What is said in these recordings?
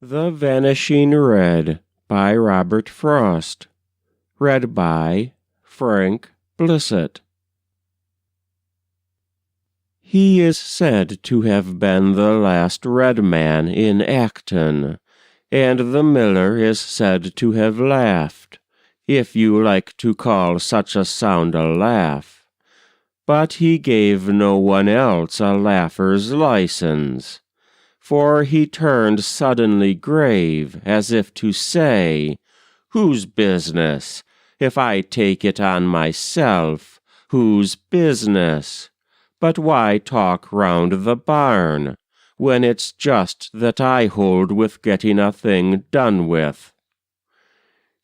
The Vanishing Red by Robert Frost. Read by Frank Blissett. He is said to have been the last red man in Acton, and the miller is said to have laughed, if you like to call such a sound a laugh. But he gave no one else a laugher's license, for he turned suddenly grave, as if to say, "Whose business? If I take it on myself, whose business? But why talk round the barn, when it's just that I hold with getting a thing done with?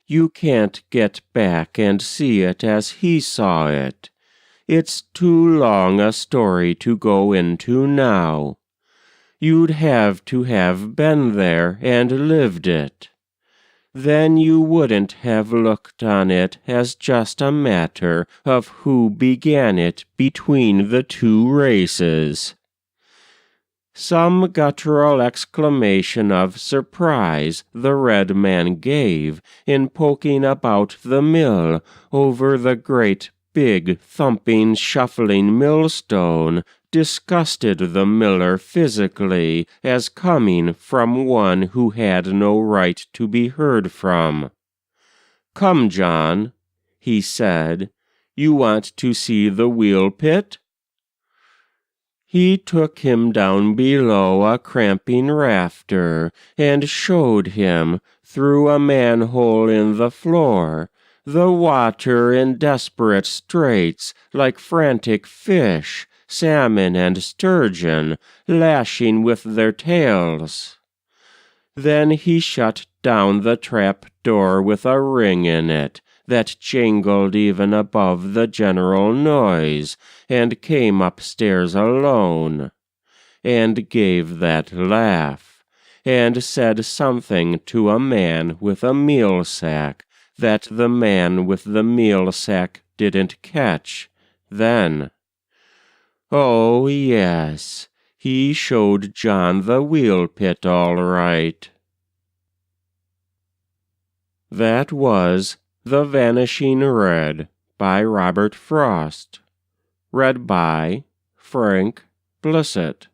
You can't get back and see it as he saw it. It's too long a story to go into now. You'd have to have been there and lived it. Then you wouldn't have looked on it as just a matter of who began it between the two races." Some guttural exclamation of surprise the red man gave in poking about the mill over the great big thumping shuffling millstone disgusted the miller physically as coming from one who had no right to be heard from. "Come, John," he said, "you want to see the wheel pit?" He took him down below a cramping rafter and showed him, through a manhole in the floor, the water in desperate straits like frantic fish, salmon and sturgeon, lashing with their tails. Then he shut down the trap door with a ring in it that jangled even above the general noise, and came upstairs alone, and gave that laugh, and said something to a man with a meal sack that the man with the meal sack didn't catch then. Oh, yes, he showed John the wheel pit all right. That was The Vanishing Red by Robert Frost. Read by Frank Blissett.